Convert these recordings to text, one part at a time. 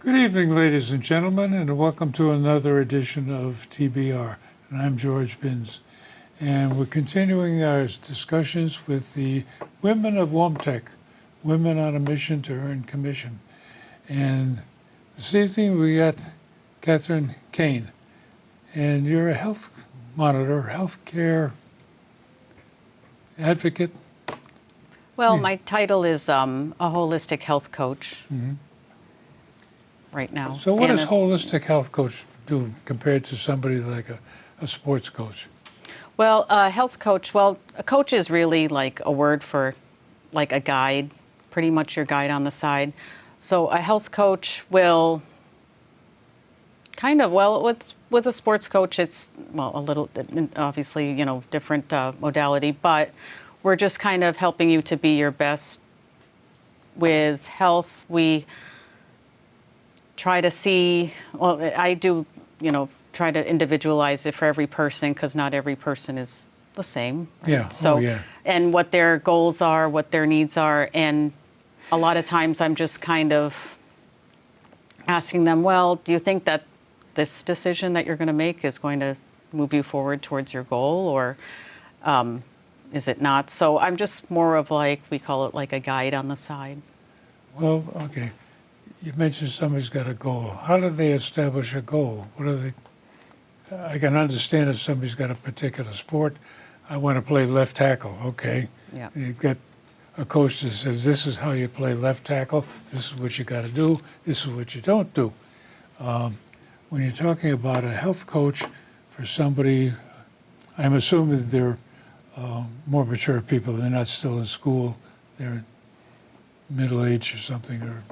Good evening, ladies and gentlemen, and welcome to another edition of TBR. And I'm George Binns. And we're continuing our discussions with the women of WOMTech, Women on a Mission to Earn Commission. And this evening we got Catherine Kane. And you're a health monitor, healthcare advocate. Well, Yeah. my title is a holistic health coach right now. So what And does holistic health coach do compared to somebody like a sports coach? Well, a health coach, a coach is really like a word for like a guide, pretty much your guide on the side. So a health coach will with a sports coach, it's, a little, obviously, different modality, but we're just kind of helping you to be your best with health. We try to see, I do, try to individualize it for every person because not every person is the same. Right? Yeah. So, yeah. And what their goals are, what their needs are. And a lot of times I'm just kind of asking them, well, do you think that this decision that you're going to make is going to move you forward towards your goal, or is it not? So I'm just more of like, we call it like a guide on the side. Well, okay. You mentioned somebody's got a goal. How do they establish a goal? What are they? I can understand if somebody's got a particular sport. I want to play left tackle. Okay. Yeah. You've got a coach that says, this is how you play left tackle. This is what you got to do. This is what you don't do. When you're talking about a health coach for somebody, I'm assuming they're more mature people. They're not still in school. They're middle-aged or something. Or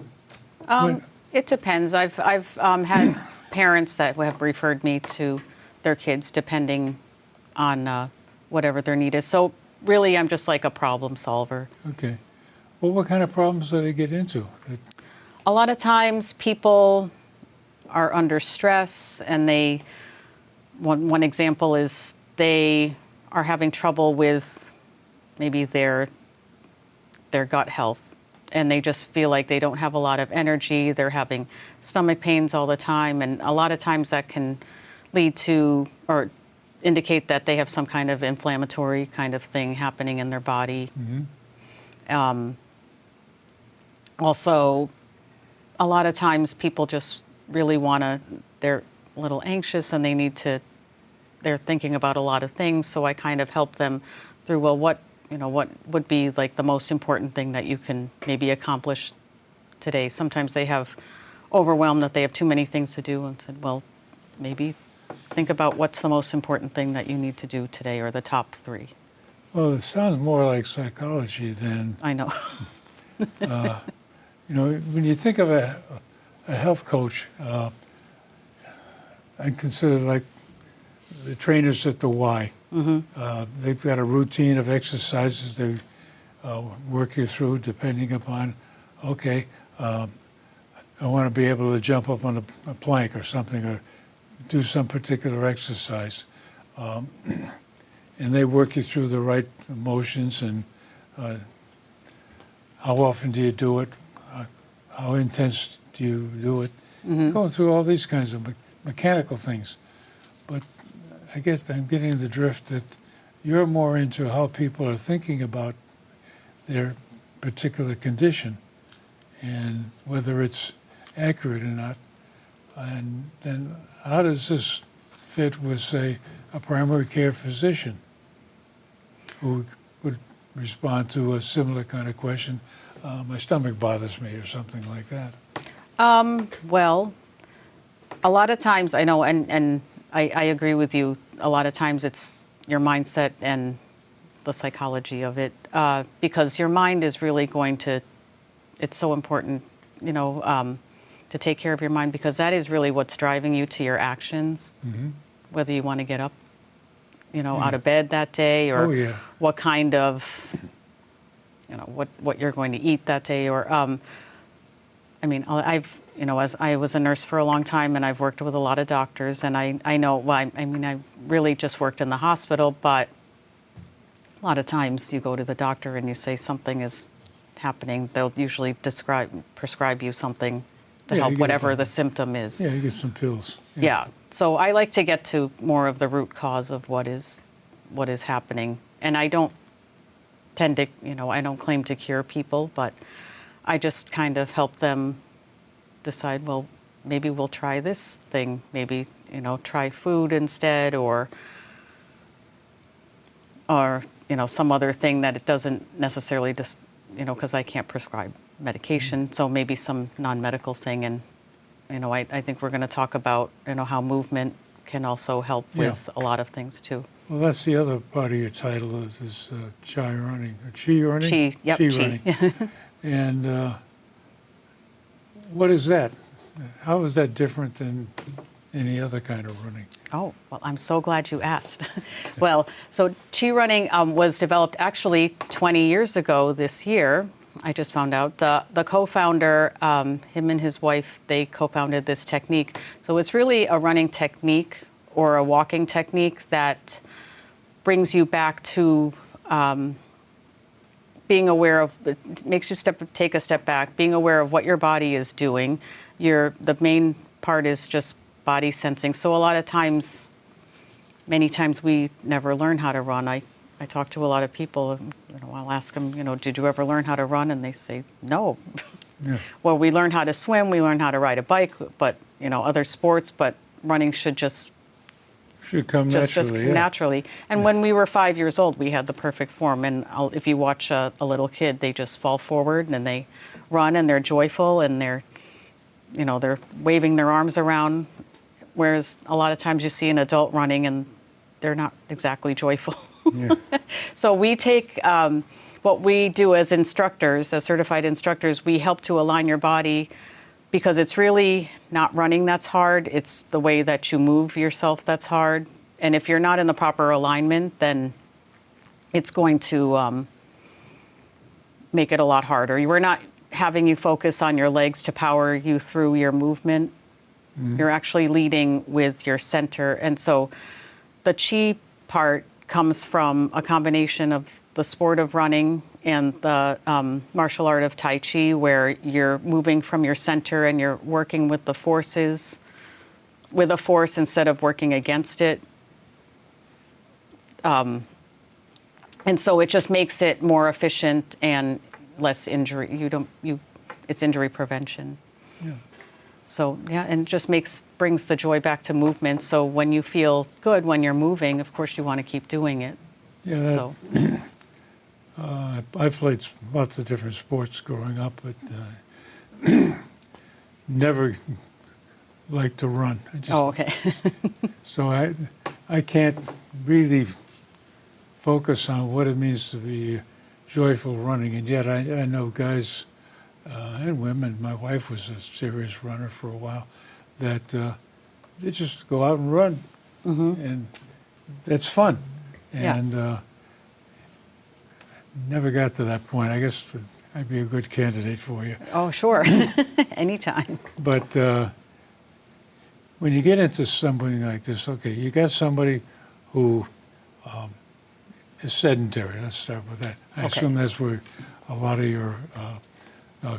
It depends. I've had parents that have referred me to their kids depending on whatever their need is. So really, I'm just like a problem solver. Okay. Well, what kind of problems do they get into? A lot of times people are under stress, and one example is they are having trouble with maybe their gut health, and they just feel like they don't have a lot of energy. They're having stomach pains all the time, and a lot of times that can lead to or indicate that they have some kind of inflammatory kind of thing happening in their body. Mm-hmm. Also, a lot of times people just really they're a little anxious, and they're thinking about a lot of things. So I kind of help them through, what would be like the most important thing that you can maybe accomplish today. Sometimes they have overwhelmed that they have too many things to do, and said, well, maybe think about what's the most important thing that you need to do today, or the top 3. Well, it sounds more like psychology than... I know. When you think of a health coach, I consider like the trainers at the Y. Mm-hmm. They've got a routine of exercises they work you through depending upon, I want to be able to jump up on a plank or something, or do some particular exercise. And they work you through the right motions and how often do you do it, how intense do you do it, going through all these kinds of mechanical things. But I guess I'm getting the drift that you're more into how people are thinking about their particular condition and whether it's accurate or not. And then how does this fit with, say, a primary care physician who would respond to a similar kind of question? My stomach bothers me, or something like that. Well, a lot of times I know, and I agree with you. A lot of times it's your mindset and the psychology of it, because your mind is really it's so important, to take care of your mind, because that is really what's driving you to your actions, whether you want to get up, out of bed that day, or what kind of, what you're going to eat that day, or, as I was a nurse for a long time, and I've worked with a lot of doctors, and I know, I really just worked in the hospital, but a lot of times you go to the doctor and you say something is happening, they'll usually prescribe you something to Yeah, help you get it whatever done. the symptom is. Yeah, you get some pills. Yeah. So I like to get to more of the root cause of what is happening. And I don't tend to, I don't claim to cure people, but I just kind of help them decide, well, maybe we'll try this thing. Maybe, try food instead, or some other thing that it doesn't necessarily just, because I can't prescribe medication. So maybe some non-medical thing. And, I think we're going to talk about, how movement can also help with a lot of things too. Well, that's the other part of your title is chi running, or chi running? Chi, yep, Chi chi. running. And what is that? How is that different than any other kind of running? Oh, well, I'm so glad you asked. Well, so Chi Running was developed actually 20 years ago this year. I just found out. The co-founder, him and his wife, they co-founded this technique. So it's really a running technique or a walking technique that brings you back to being aware of, it makes you take a step back, being aware of what your body is doing. The main part is just body sensing. So a lot of times, many times we never learn how to run. I talk to a lot of people, I'll ask them, did you ever learn how to run? And they say, no. Yeah. Well, we learn how to swim, we learn how to ride a bike, but, other sports, but running should just come naturally. naturally. And when we were 5 years old, we had the perfect form. And if you watch a little kid, they just fall forward and they run and they're joyful and they're waving their arms around. Whereas a lot of times you see an adult running and they're not exactly joyful. Yeah. So we take what we do as instructors, as certified instructors, we help to align your body, because it's really not running that's hard. It's the way that you move yourself that's hard. And if you're not in the proper alignment, then it's going to make it a lot harder. We're not having you focus on your legs to power you through your movement. Mm-hmm. You're actually leading with your center. And so the chi part comes from a combination of the sport of running and the martial art of Tai Chi, where you're moving from your center and you're working with the forces, with a force instead of working against it. And so it just makes it more efficient and less injury. It's injury prevention. Yeah. So, and just brings the joy back to movement. So when you feel good when you're moving, of course you want to keep doing it. Yeah. So. I played lots of different sports growing up, but never liked to run. Okay. So I can't really focus on what it means to be joyful running, and yet I know guys and women. My wife was a serious runner for a while. That they just go out and run, and it's fun. And never got to that point. I guess I'd be a good candidate for you. Oh, sure. Anytime. But when you get into something like this, okay, you got somebody who is sedentary. Let's start with that. I assume that's where a lot of your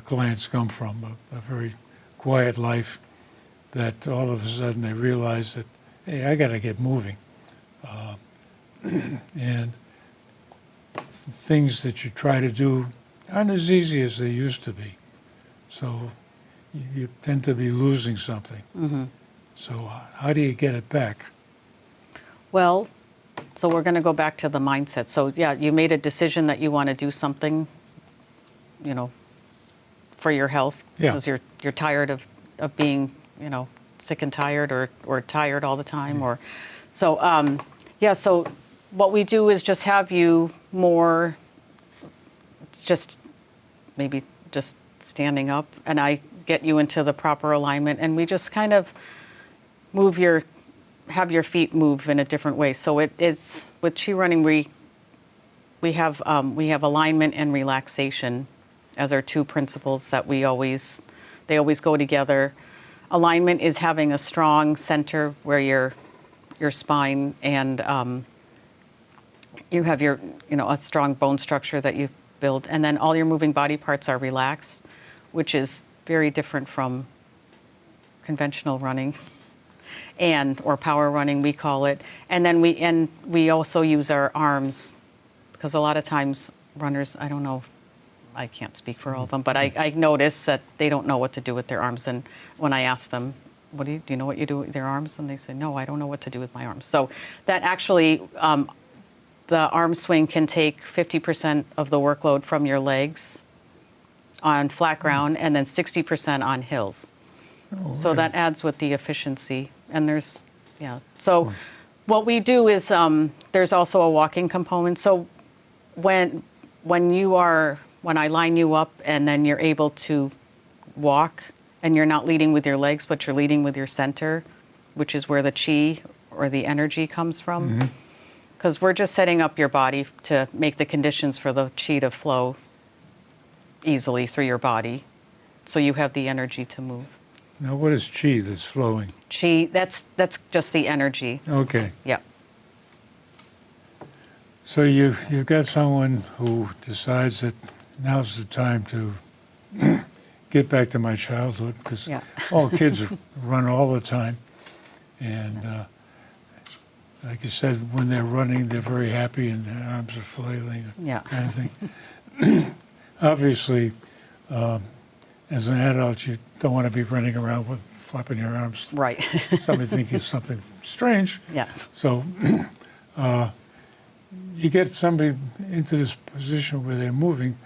clients come from, a very quiet life, that all of a sudden they realize that, hey, I got to get moving. And things that you try to do aren't as easy as they used to be. So you tend to be losing something. Mm-hmm. So how do you get it back? Well, so we're going to go back to the mindset. So you made a decision that you want to do something, for your health, because you're tired of being, sick and tired or tired all the time. Or so so what we do is just have you more, it's just maybe just standing up, and I get you into the proper alignment, and we just kind of have your feet move in a different way. So it's with Chi Running, we have alignment and relaxation as our two principles that they always go together. Alignment is having a strong center where your spine and you have a strong bone structure that you build, and then all your moving body parts are relaxed, which is very different from conventional running, or power running, we call it. And then we also use our arms, because a lot of times runners, I don't know, I can't speak for all of them, but I notice that they don't know what to do with their arms. And when I ask them, do you know what you do with your arms? And they say, no, I don't know what to do with my arms. So that actually, the arm swing can take 50% of the workload from your legs on flat ground, and then 60% on hills. Oh, So okay. that adds with the efficiency. And so what we do is there's also a walking component. So when I line you up and then you're able to walk, and you're not leading with your legs, but you're leading with your center, which is where the chi or the energy comes from. Because we're just setting up your body to make the conditions for the chi to flow easily through your body, so you have the energy to move. Now, what is chi that's flowing? Chi, that's just the energy. Okay. Yep. So you've got someone who decides that now's the time to get back to my childhood, because Yeah. all kids run all the time. And like you said, when they're running, they're very happy and their arms are flailing, Yeah. kind of thing. Obviously, as an adult, you don't want to be running around with flapping your arms. Right. Somebody think it's something strange. Yeah. So you get somebody into this position where they're moving.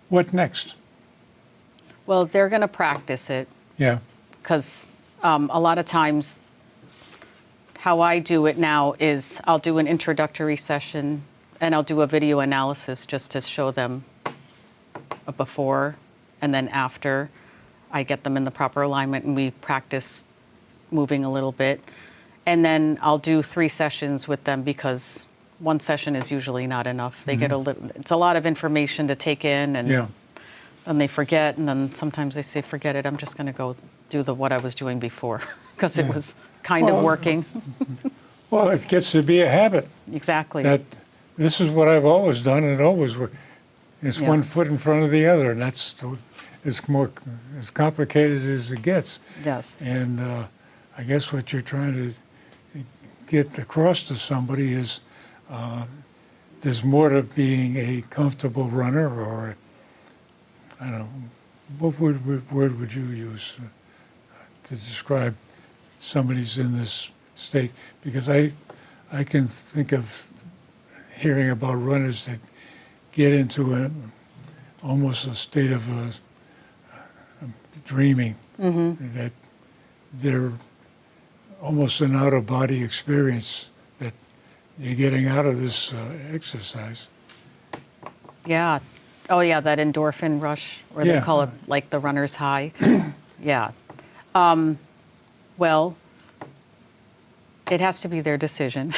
What next? Well, they're going to practice it, Yeah. because a lot of times how I do it now is I'll do an introductory session and I'll do a video analysis just to show them a before and then after. I get them in the proper alignment and we practice moving a little bit. And then I'll do 3 sessions with them, because one session is usually not enough. They get it's a lot of information to take in, and Yeah. then they forget, and then sometimes they say, forget it, I'm just going to go do what I was doing before, because it Yeah. was kind of Well, working. Well, it gets to be a habit Exactly. that this is what I've always done, and it always works. It's Yeah. one foot in front of the other, and it's more as complicated as it gets. Yes. And I guess what you're trying to get across to somebody is there's more to being a comfortable runner, or I don't know, what word would you use to describe somebody's in this state? Because I can think of hearing about runners that get into almost a state of dreaming, that they're almost an out-of-body experience that you're getting out of this exercise. Yeah. Oh, yeah, that endorphin rush, or they Yeah. call it like the runner's high. Yeah. Well, it has to be their decision.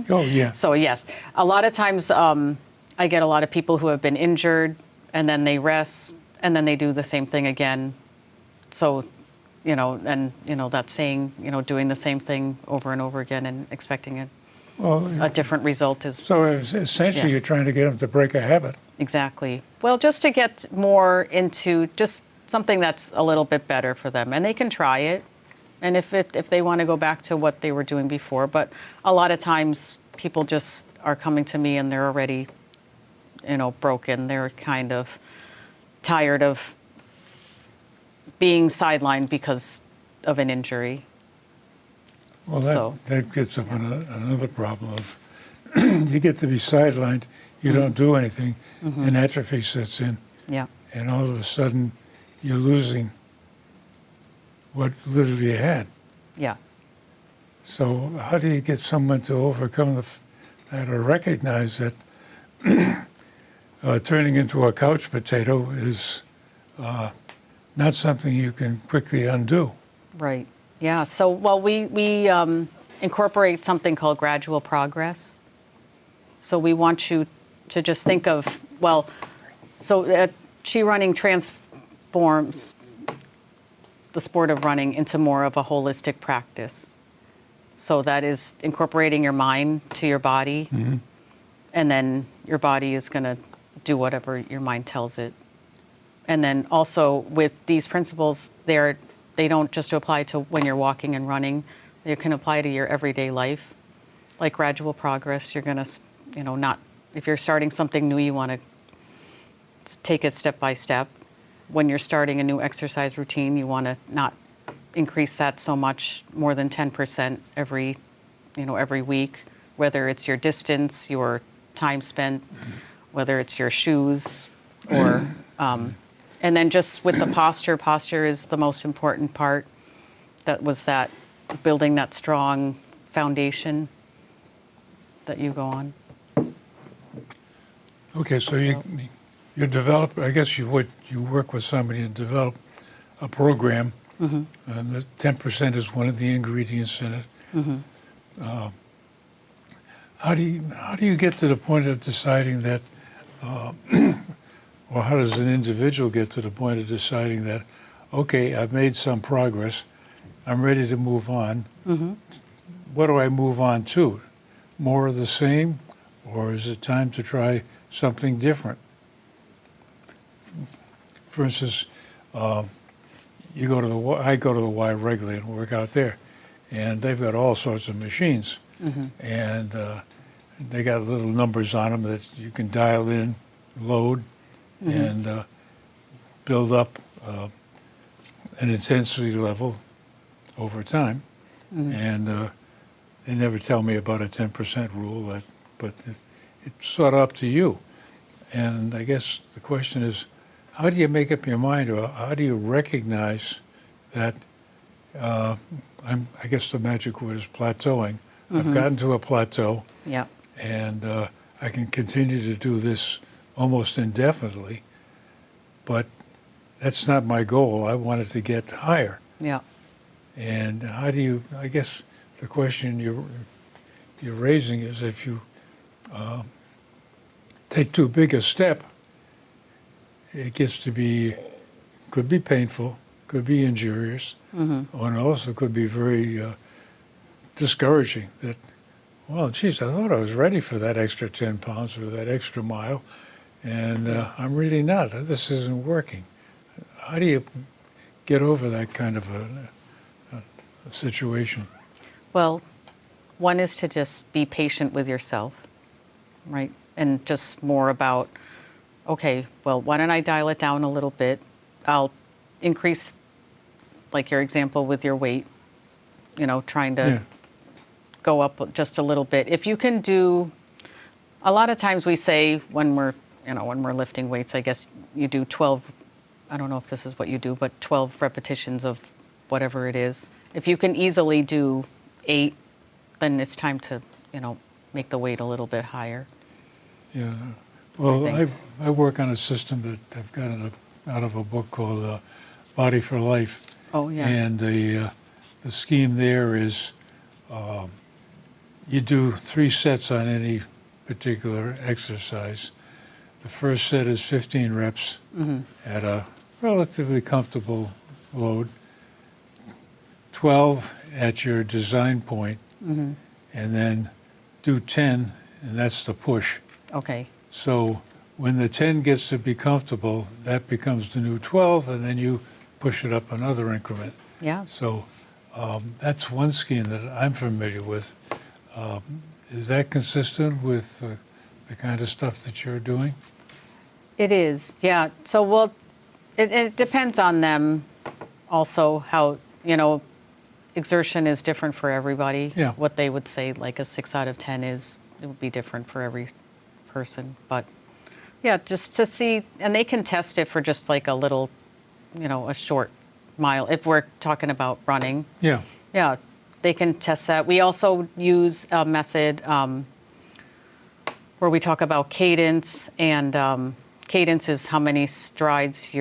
Oh, yeah. So, yes, a lot of times I get a lot of people who have been injured, and then they rest, and then they do the same thing again. So, that saying, doing the same thing over and over again and expecting Well, a different result is so essentially Yeah. you're trying to get them to break a habit. exactly. Well, just to get more into just something that's a little bit better for them, and they can try it. And if they want to go back to what they were doing before, but a lot of times people just are coming to me and they're already, broken. They're kind of tired of being sidelined because of an injury. Well, So- that gets up another problem of you get to be sidelined, you don't do anything, and atrophy sets in, Yeah. and all of a sudden you're losing what literally you had. Yeah. So how do you get someone to overcome that or recognize that turning into a couch potato is not something you can quickly undo? Right. Yeah. So, well, we incorporate something called gradual progress. So we want you to just think of, chi running transforms the sport of running into more of a holistic practice. So that is incorporating your mind to your body, and then your body is going to do whatever your mind tells it And then also with these principles, they don't just apply to when you're walking and running. They can apply to your everyday life, like gradual progress. You're going to, not, if you're starting something new, you want to take it step by step. When you're starting a new exercise routine, you want to not increase that so much, more than 10% every week, whether it's your distance, your time spent, whether it's your shoes, or, and then just with the posture is the most important part. That was that building that strong foundation that you go on. Okay, so you develop, I guess you work with somebody and develop a program, and the 10% is one of the ingredients in it. How do you get to the point of deciding that, or how does an individual get to the point of deciding that, okay, I've made some progress, I'm ready to move on. What do I move on to? More of the same, or is it time to try something different? For instance, I go to the Y regularly and work out there, and they've got all sorts of machines, and they got little numbers on them that you can dial in, load, and build up an intensity level over time. And they never tell me about a 10% rule, but it's sort of up to you. And I guess the question is, how do you make up your mind, or how do you recognize that, I guess the magic word is plateauing. I've gotten to a plateau, and I can continue to do this almost indefinitely, but that's not my goal. I wanted to get higher. And how do you, I guess the question you're raising is, if you take too big a step, it gets to could be painful, could be injurious, or it also could be very discouraging that, well, geez, I thought I was ready for that extra 10 pounds or that extra mile, and I'm really not. This isn't working. How do you get over that kind of a situation? Well, one is to just be patient with yourself, right? And just more about, okay, well, why don't I dial it down a little bit? I'll increase, like your example with your weight, trying to go up just a little bit. If you can do, a lot of times we say when we're lifting weights, I guess you do 12, I don't know if this is what you do, but 12 repetitions of whatever it is. If you can easily do 8, then it's time to, make the weight a little bit higher. Yeah. Well, I work on a system that I've gotten out of a book called Body for Life. Oh, yeah. And the scheme there is you do 3 sets on any particular exercise. The first set is 15 reps at a relatively comfortable load, 12 at your design point, and then do 10, and that's the push. Okay. So when the 10 gets to be comfortable, that becomes the new 12, and then you push it up another increment. Yeah. So that's one scheme that I'm familiar with. Is that consistent with the kind of stuff that you're doing? It is, yeah. So, well, it depends on them also, how, exertion is different for everybody. Yeah. What they would say, like a 6 out of 10 is, it would be different for every person. But, yeah, just to see, and they can test it for just like a little, a short mile, if we're talking about running. Yeah. Yeah, they can test that. We also use a method where we talk about cadence, and cadence is how many strides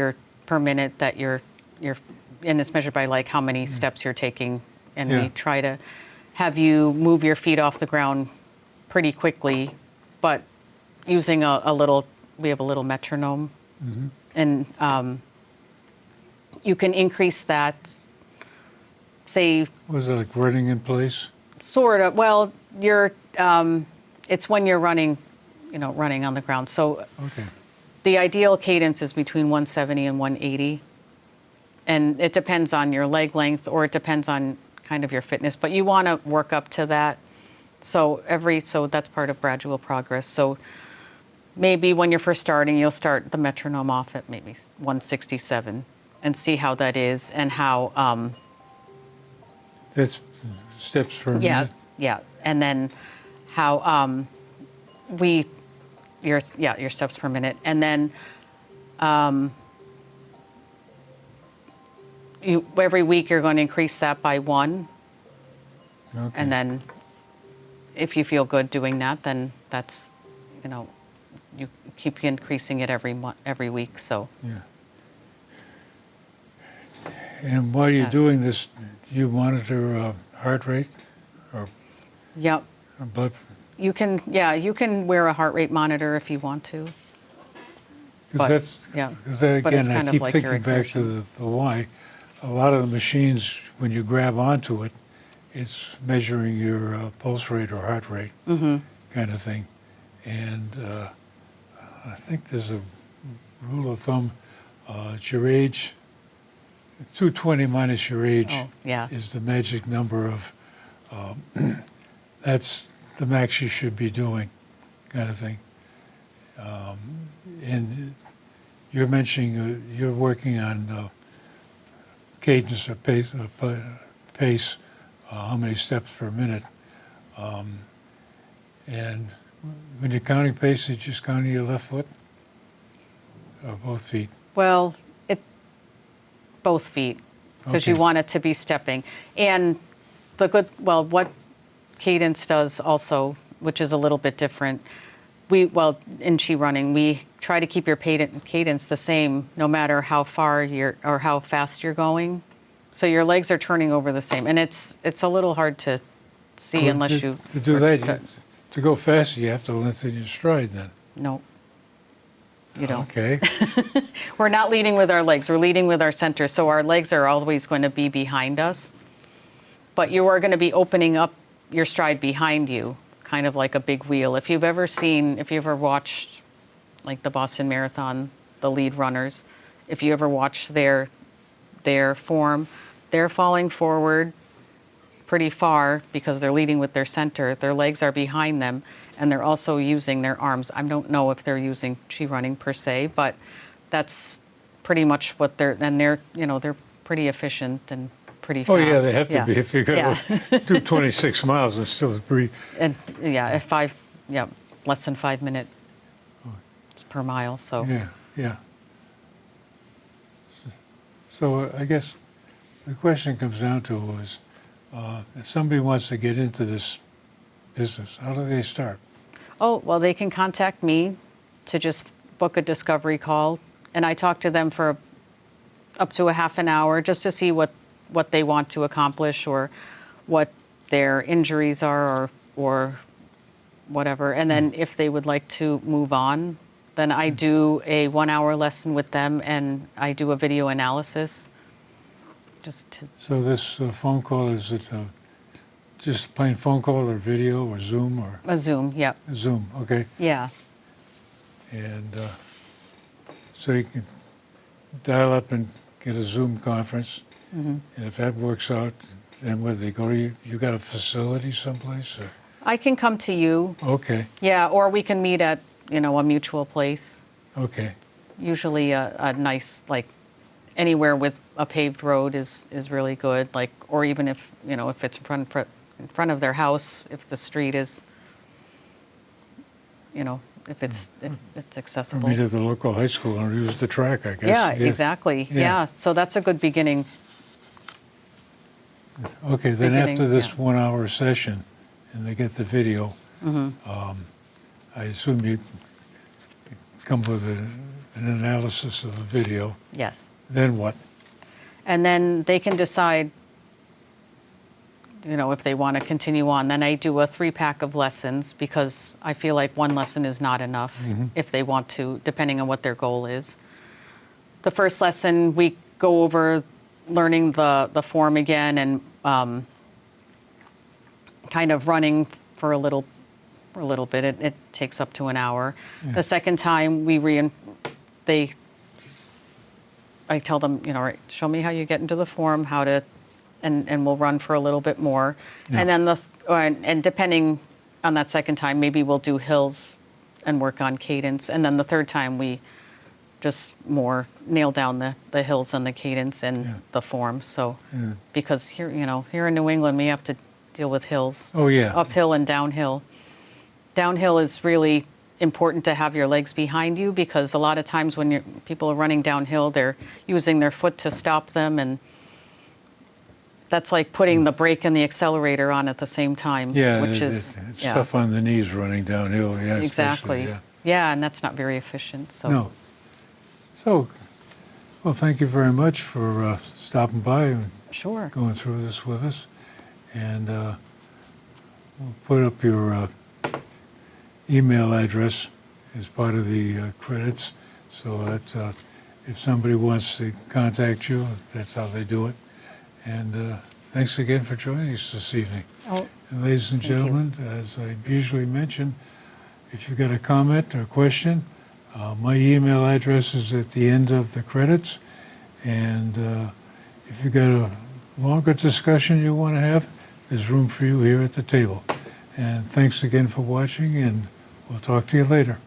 per minute that you're, and it's measured by like how many steps you're taking. And we try to have you move your feet off the ground pretty quickly, but using we have a little metronome, and you can increase that. Say, Was it like running in place? sort of. Well, it's when you're running, running on the ground. So Okay. The ideal cadence is between 170 and 180. And it depends on your leg length, or it depends on kind of your fitness, but you want to work up to that. So that's part of gradual progress. So maybe when you're first starting, you'll start the metronome off at maybe 167 and see how that is, and how That's steps per minute? yeah, and then how your steps per minute, and then every week you're going to increase that by 1, Okay. and then if you feel good doing that, then that's, you keep increasing it every week. So Yeah. And while you're doing this, do you monitor heart rate or yeah, blood? you can wear a heart rate monitor if you want to. But, Because yeah. that But it's again, I kind of keep like your thinking back to exertion. the why. A lot of the machines, when you grab onto it, it's measuring your pulse rate or heart rate, kind of thing. And I think there's a rule of thumb: it's your age. 220 minus your age Oh, yeah. is the magic number of. That's the max you should be doing, kind of thing. And you're mentioning you're working on cadence or pace, how many steps per minute. And when you're counting pace, you're just counting your left foot or both feet. Well, both feet, because you Okay. want it to be stepping. And what cadence does also, which is a little bit different, in Chi running, we try to keep your cadence the same no matter how far or how fast you're going. So your legs are turning over the same. And it's a little hard to see unless you... To do that, to go faster, you have to lengthen your stride then. No, you don't. Okay. We're not leading with our legs. We're leading with our center. So our legs are always going to be behind us. But you are going to be opening up your stride behind you, kind of like a big wheel. If you've ever watched like the Boston Marathon, the lead runners, if you ever watch their form, they're falling forward pretty far because they're leading with their center. Their legs are behind them, and they're also using their arms. I don't know if they're using Chi running per se, but that's pretty much what they're pretty efficient and pretty fast. Oh, yeah, they have to be if you're going Yeah. to do 26 miles and still breathe. And less than 5 minutes per mile. So Yeah. So I guess the question comes down to is, if somebody wants to get into this business, how do they start? Oh, well, they can contact me to just book a discovery call, and I talk to them for up to a half an hour just to see what they want to accomplish or what their injuries are or whatever. And then if they would like to move on, then I do a 1-hour lesson with them, and I do a video analysis. So this phone call, is it just plain phone call or video or Zoom or? A Zoom, yep. Zoom, okay. Yeah. And so you can dial up and get a Zoom conference. And if that works out, then where they go to you got a facility someplace? Or? I can come to you. Okay, Yeah, or we can meet at, a mutual place. okay. Usually a nice, like, anywhere with a paved road is really good. Like, or even if, if it's in front of their house, if the street is, if it's Or accessible. meet at the local high school and use the track, I guess. Yeah, exactly. Yeah. Yeah. So that's a good beginning. Okay, then Beginning, after this yeah. 1-hour session, and they get the video, I assume you come with an analysis of the video. Yes. Then what? And then they can decide, if they want to continue on. Then I do a 3-pack of lessons because I feel like one lesson is not enough if they want to, depending on what their goal is. The first lesson, we go over learning the form again and kind of running for a little bit. It takes up to an hour. Yeah. The second time, we I tell them, all right, show me how you get into the form, how to, and we'll run for a little bit more. Yeah. And then and depending on that second time, maybe we'll do hills and work on cadence. And then the third time we just more nail down the hills and the cadence and Yeah. the form. So, Yeah. because here, here in New England, we have to deal with hills. Oh, yeah. Uphill and downhill. Downhill is really important to have your legs behind you, because a lot of times when people are running downhill, they're using their foot to stop them, and that's like putting the brake and the accelerator on at the same time. Yeah, which is it's tough on the knees running downhill. Yeah, especially, exactly. Yeah. Yeah, and that's not very efficient. So No. So, well, thank you very much for stopping by and sure. going through this with us. And we'll put up your email address as part of the credits, so that if somebody wants to contact you, that's how they do it. And thanks again for joining us this evening. Oh, And ladies and Thank you. gentlemen, as I usually mention, if you've got a comment or question, my email address is at the end of the credits. And if you've got a longer discussion you want to have, there's room for you here at the table. And thanks again for watching, and we'll talk to you later.